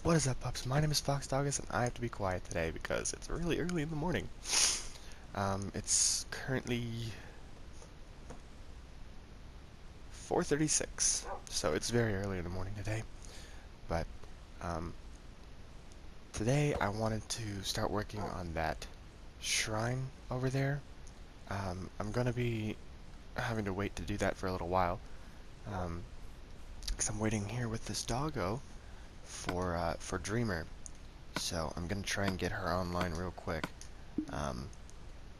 What is up, pups? My name is Fox Doggus, and I have to be quiet today because it's really early in the morning. It's currently 4:36, so it's very early in the morning today. But um, today I wanted to start working on that shrine over there. I'm gonna be having to wait to do that for a little while, because I'm waiting here with this doggo for Dreamer. So I'm gonna try and get her online real quick,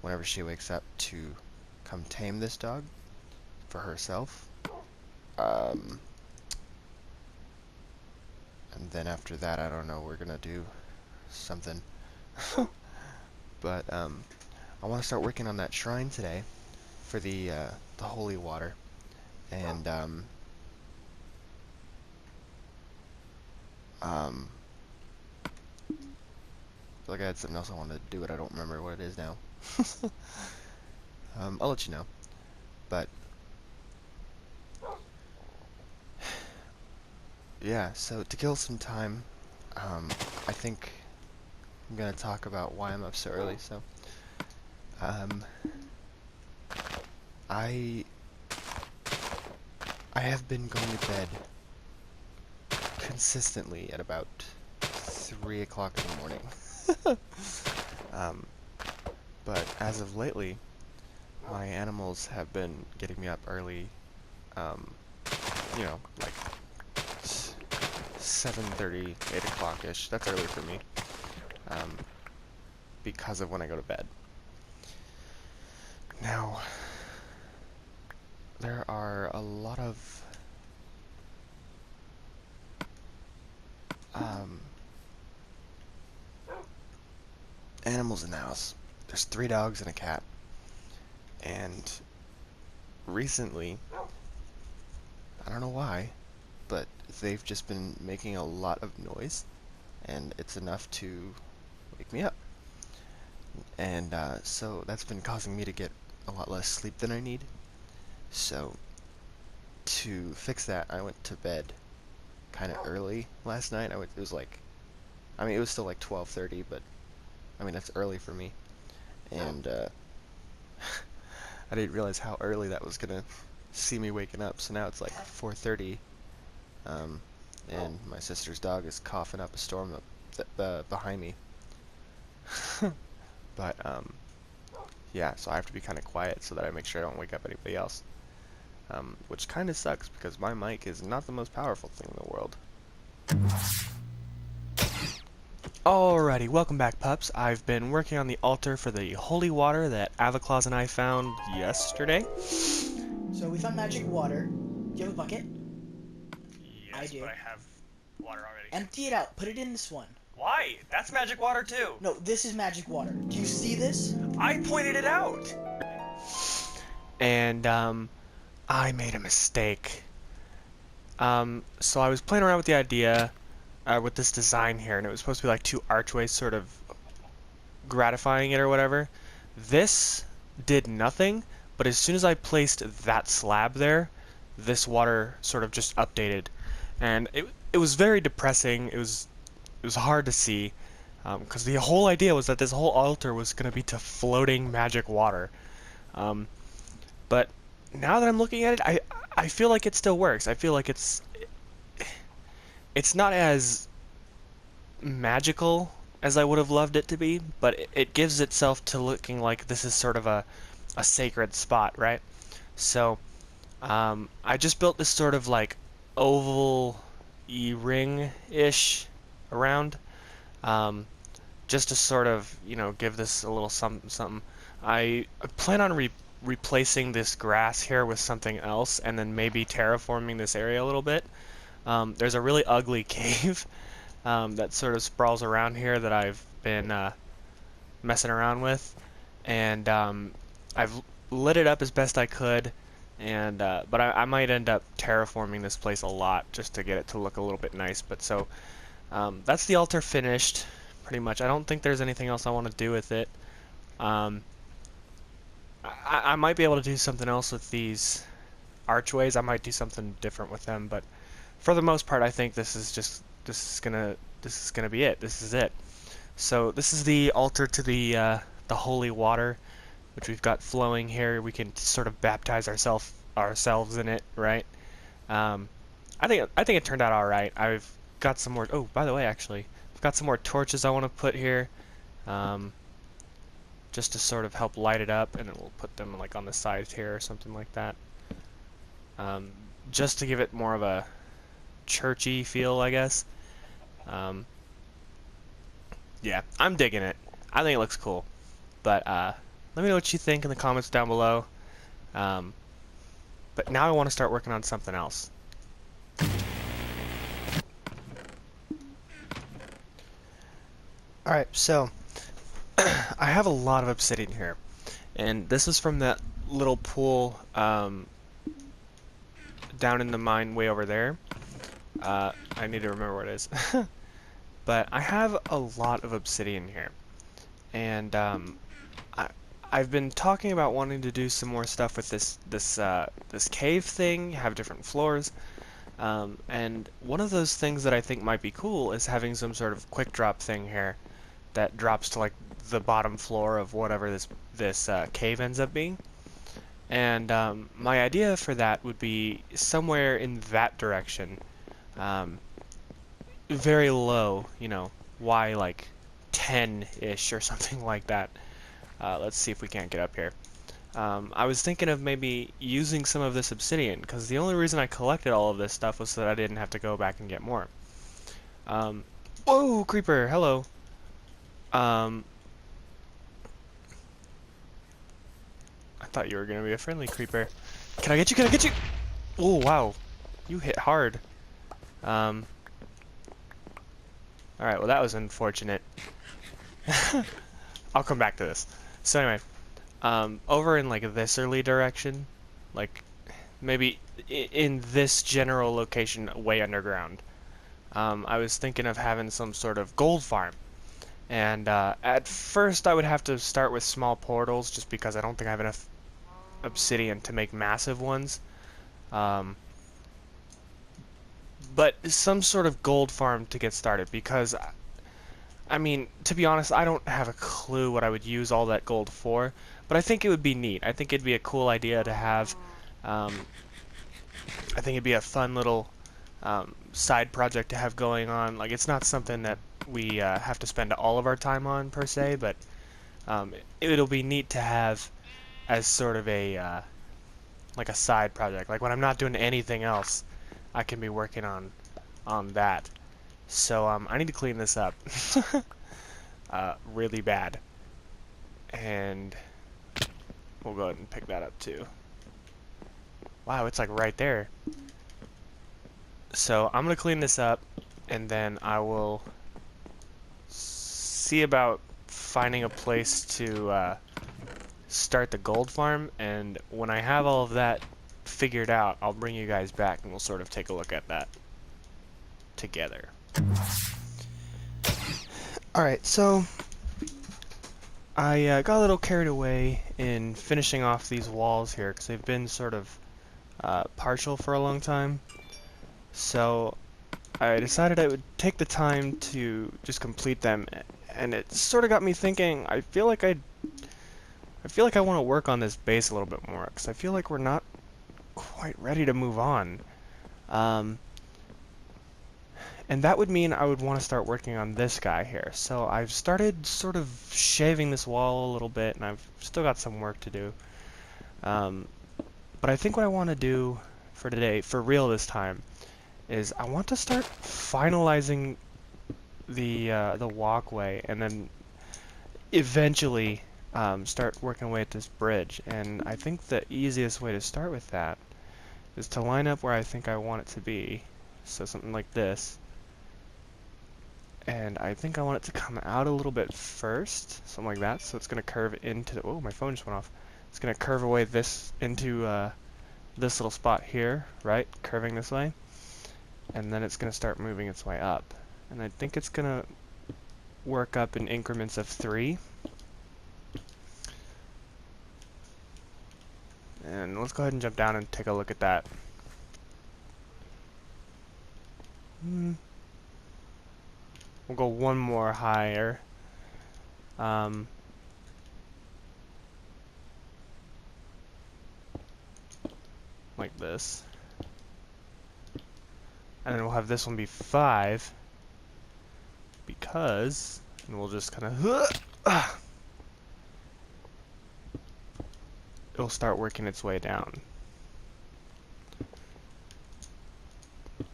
whenever she wakes up, to come tame this dog for herself. And then after that, I don't know, we're gonna do something. But I want to start working on that shrine today for the holy water, and I feel like I had something else I wanted to do, but I don't remember what it is now. I'll let you know. But yeah, so to kill some time, I think I'm gonna talk about why I'm up so early. So I have been going to bed consistently at about 3 o'clock in the morning. But as of lately, my animals have been getting me up early, like 7:30, 8 o'clock-ish. That's early for me, because of when I go to bed. Now, there are a lot of animals in the house. There's 3 dogs and a cat. And recently, I don't know why, but they've just been making a lot of noise, and it's enough to wake me up. And so that's been causing me to get a lot less sleep than I need. So to fix that, I went to bed kind of early last night. It was like, it was still like 12:30, but that's early for me. And I didn't realize how early that was gonna see me waking up. So now it's like 4:30, and my sister's dog is coughing up a storm behind me. But yeah, so I have to be kind of quiet so that I make sure I don't wake up anybody else. Which kind of sucks because my mic is not the most powerful thing in the world. Alrighty, welcome back, pups. I've been working on the altar for the holy water that Avaclaus and I found yesterday. So we found magic water. Do you have a bucket? Yes, I do. but I have water already. Empty it out. Put it in this one. Why? That's magic water too. No, this is magic water. Do you see this? I pointed it out. And I made a mistake. So I was playing around with the idea, with this design here, and it was supposed to be like 2 archways sort of gratifying it or whatever. This did nothing, but as soon as I placed that slab there, this water sort of just updated, and it was very depressing. It was hard to see, because the whole idea was that this whole altar was going to be to floating magic water. But now that I'm looking at it, I feel like it still works. I feel like it's not as magical as I would have loved it to be, but it gives itself to looking like this is sort of a sacred spot, right? So I just built this sort of like oval-y ring-ish around, just to sort of, give this a little something. I plan on replacing this grass here with something else, and then maybe terraforming this area a little bit. There's a really ugly cave that sort of sprawls around here that I've been messing around with, and I've lit it up as best I could, and but I might end up terraforming this place a lot just to get it to look a little bit nice. But so that's the altar finished, pretty much. I don't think there's anything else I want to do with it. I might be able to do something else with these archways. I might do something different with them, but for the most part, I think this is gonna this is gonna be it. This is it. So this is the altar to the holy water, which we've got flowing here. We can sort of baptize ourselves in it, right? Um, I think it turned out all right. I've got some more. Oh, by the way, actually, I've got some more torches I want to put here, um, just to sort of help light it up, and then we'll put them like on the sides here or something like that, um, just to give it more of a churchy feel, I guess. Um, yeah, I'm digging it. I think it looks cool. But let me know what you think in the comments down below. Um, but now I want to start working on something else. Alright, so I have a lot of obsidian here. And this is from that little pool down in the mine way over there. I need to remember what it is. But I have a lot of obsidian here. And I, I've been talking about wanting to do some more stuff with this cave thing, have different floors. And one of those things that I think might be cool is having some sort of quick drop thing here that drops to like the bottom floor of whatever this cave ends up being. And my idea for that would be somewhere in that direction, um, very low, you know, Y like 10-ish or something like that. Let's see if we can't get up here. I was thinking of maybe using some of this obsidian, because the only reason I collected all of this stuff was so that I didn't have to go back and get more. Um, Whoa, creeper, hello. Um, I thought you were going to be a friendly creeper. Can I get you? Can I get you? Oh, wow. You hit hard. Um, Alright, well that was unfortunate. I'll come back to this. So anyway, over in like this early direction, like maybe in this general location way underground, I was thinking of having some sort of gold farm. And at first I would have to start with small portals just because I don't think I have enough obsidian to make massive ones. Um, but some sort of gold farm to get started because I mean, to be honest, I don't have a clue what I would use all that gold for, but I think it would be neat. I think it'd be a cool idea to have. Um, I think it'd be a fun little side project to have going on. Like, it's not something that we have to spend all of our time on per se, but it'll be neat to have as sort of a like a side project. Like when I'm not doing anything else, I can be working on that. So I need to clean this up really bad, and we'll go ahead and pick that up too. Wow, it's like right there. So I'm gonna clean this up, and then I will see about finding a place to start the gold farm. And when I have all of that figured out, I'll bring you guys back, and we'll sort of take a look at that together. Alright, so I got a little carried away in finishing off these walls here because they've been sort of partial for a long time. So I decided I would take the time to just complete them, and it sort of got me thinking. I feel like I want to work on this base a little bit more because I feel like we're not quite ready to move on. And that would mean I would want to start working on this guy here. So I've started sort of shaving this wall a little bit, and I've still got some work to do. But I think what I want to do for today, for real this time, is I want to start finalizing the walkway, and then eventually start working away at this bridge. And I think the easiest way to start with that is to line up where I think I want it to be. So something like this. And I think I want it to come out a little bit first, something like that. So it's going to curve into the, oh, my phone just went off. It's going to curve away this into this little spot here, right? Curving this way. And then it's going to start moving its way up. And I think it's going to work up in increments of 3. And let's go ahead and jump down and take a look at that. We'll go one more higher. Um, like this. And then we'll have this one be 5 because, and we'll just kind of, it'll start working its way down.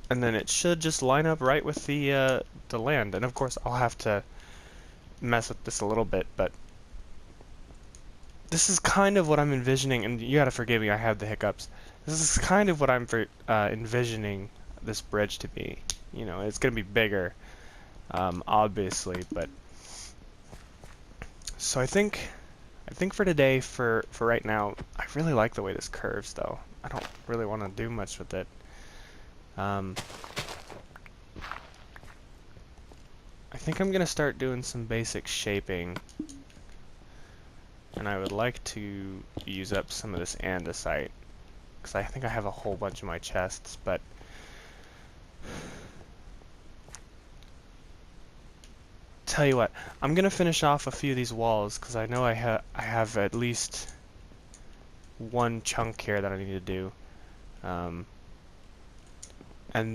And then it should just line up right with the land. And of course, I'll have to mess with this a little bit, but this is kind of what I'm envisioning, and you gotta forgive me, I have the hiccups. This is kind of what I'm envisioning this bridge to be. You know, it's gonna be bigger, obviously, but so I think for today, for right now, I really like the way this curves, though. I don't really want to do much with it. I think I'm gonna start doing some basic shaping. And I would like to use up some of this andesite, because I think I have a whole bunch of my chests, but tell you what, I'm gonna finish off a few of these walls, because I know I have at least one chunk here that I need to do. And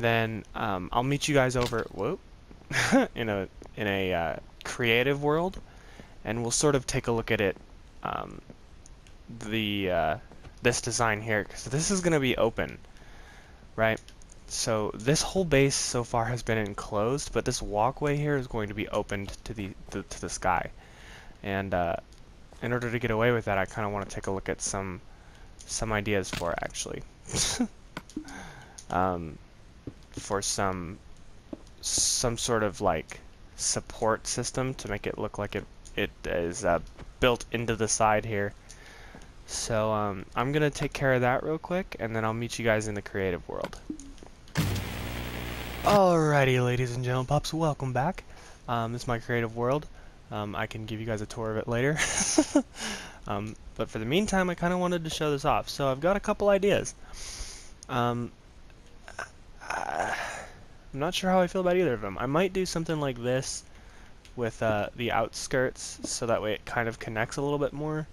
then I'll meet you guys over whoop, in a creative world, and we'll sort of take a look at it, this design here, because this is going to be open, right? So this whole base so far has been enclosed, but this walkway here is going to be opened to the sky. And in order to get away with that, I kind of want to take a look at some ideas for it, actually. For some sort of like support system to make it look like it is built into the side here. So I'm gonna take care of that real quick, and then I'll meet you guys in the creative world. Alrighty, ladies and gentlemen, pups, welcome back. This is my creative world. I can give you guys a tour of it later. But for the meantime, I kind of wanted to show this off. So I've got a couple ideas. I'm not sure how I feel about either of them. I might do something like this with the outskirts, so that way it kind of connects a little bit more.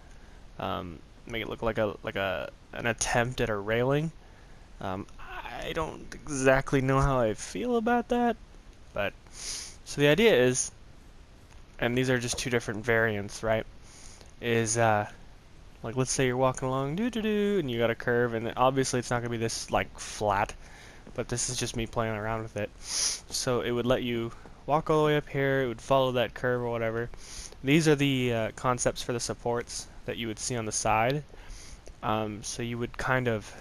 Make it look like an attempt at a railing. I don't exactly know how I feel about that, but so the idea is, and these are just two different variants, right? Is like, let's say you're walking along, and you got a curve, and obviously it's not gonna be this like flat, but this is just me playing around with it. So it would let you walk all the way up here, it would follow that curve or whatever. These are the concepts for the supports that you would see on the side. So you would kind of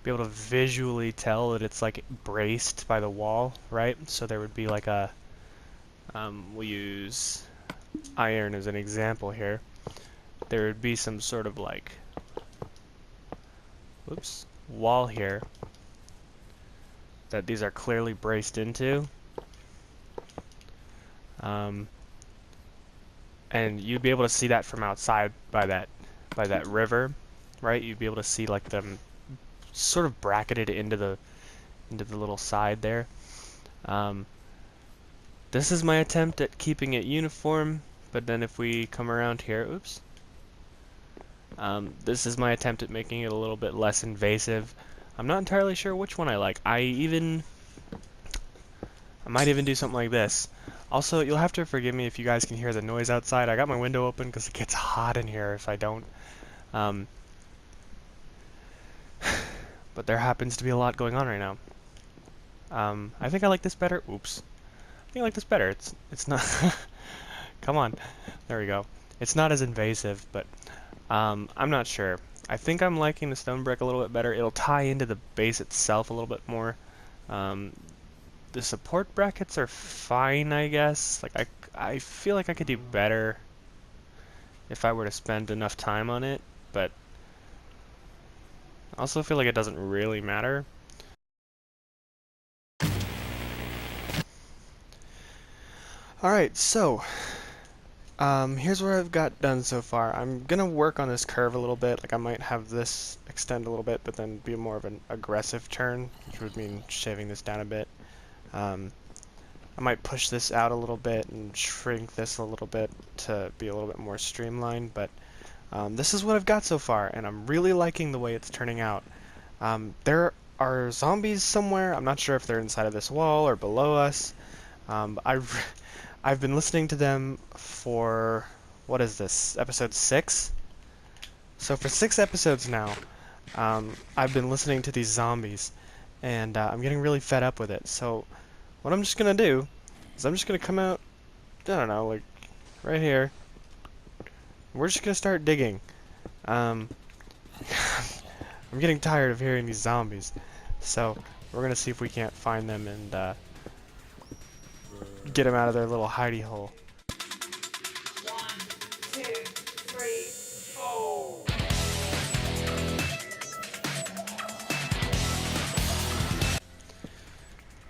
be able to visually tell that it's like braced by the wall, right? So there would be like a, we'll use iron as an example here. There would be some sort of like, whoops, wall here that these are clearly braced into. And you'd be able to see that from outside by that river, right? You'd be able to see like them sort of bracketed into the little side there. This is my attempt at keeping it uniform, but then if we come around here, oops. This is my attempt at making it a little bit less invasive. I'm not entirely sure which one I like. I might even do something like this. Also, you'll have to forgive me if you guys can hear the noise outside. I got my window open because it gets hot in here if I don't. But there happens to be a lot going on right now. I think I like this better. Oops. I think I like this better. It's not. Come on. There we go. It's not as invasive, but I'm not sure. I think I'm liking the stone brick a little bit better. It'll tie into the base itself a little bit more. The support brackets are fine, I guess. Like I feel like I could do better if I were to spend enough time on it, but I also feel like it doesn't really matter. Alright, so here's what I've got done so far. I'm gonna work on this curve a little bit. Like I might have this extend a little bit, but then be more of an aggressive turn, which would mean shaving this down a bit. I might push this out a little bit and shrink this a little bit to be a little bit more streamlined, but this is what I've got so far, and I'm really liking the way it's turning out. There are zombies somewhere. I'm not sure if they're inside of this wall or below us. I've been listening to them for, what is this, episode 6? So for 6 episodes now, I've been listening to these zombies, and I'm getting really fed up with it. So what I'm just gonna do is I'm just gonna come out, I don't know, like right here. We're just gonna start digging. Um, I'm getting tired of hearing these zombies, so we're gonna see if we can't find them and get them out of their little hidey hole. 1, 2, 3, 4.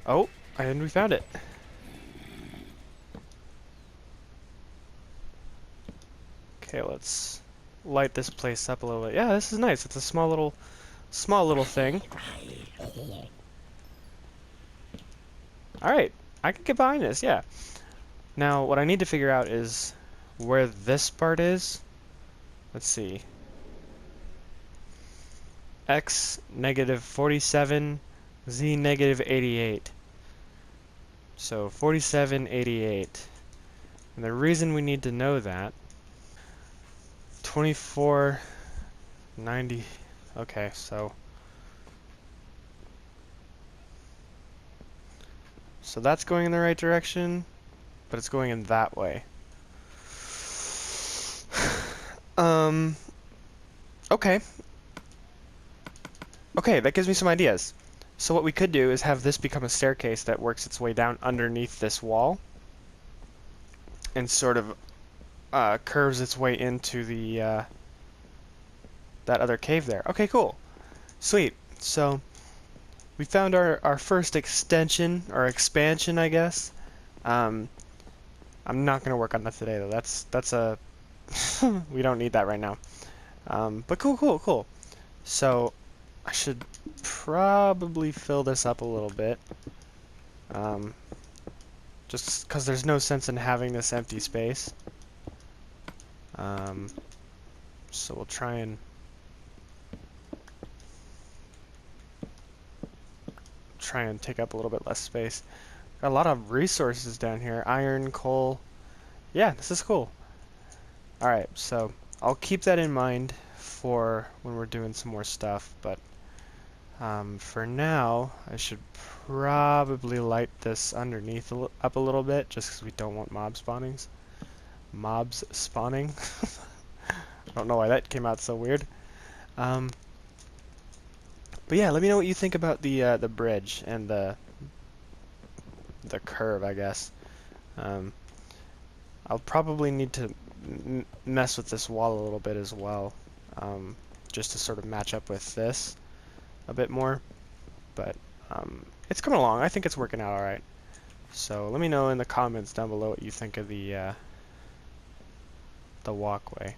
Oh, and we found it. Okay, let's light this place up a little bit. Yeah, this is nice. It's a small little thing. All right, I can get behind this. Yeah. Now, what I need to figure out is where this part is. Let's see. X negative 47, Z negative 88. So 47, 88. And the reason we need to know that, 24, 90. Okay, so that's going in the right direction, but it's going in that way. Okay. Okay, that gives me some ideas. So what we could do is have this become a staircase that works its way down underneath this wall and sort of curves its way into the that other cave there. Okay, cool. Sweet. So we found our first extension, or expansion, I guess. I'm not going to work on that today, though. That's a... we don't need that right now. But cool. So I should probably fill this up a little bit. Just because there's no sense in having this empty space. So we'll try and take up a little bit less space. Got a lot of resources down here. Iron, coal. Yeah, this is cool. Alright, so I'll keep that in mind for when we're doing some more stuff, but for now, I should probably light this underneath up a little bit, just because we don't want mobs spawning. I don't know why that came out so weird. But yeah, let me know what you think about the bridge and the curve, I guess. I'll probably need to mess with this wall a little bit as well, just to sort of match up with this a bit more. But it's coming along. I think it's working out all right. So let me know in the comments down below what you think of the walkway.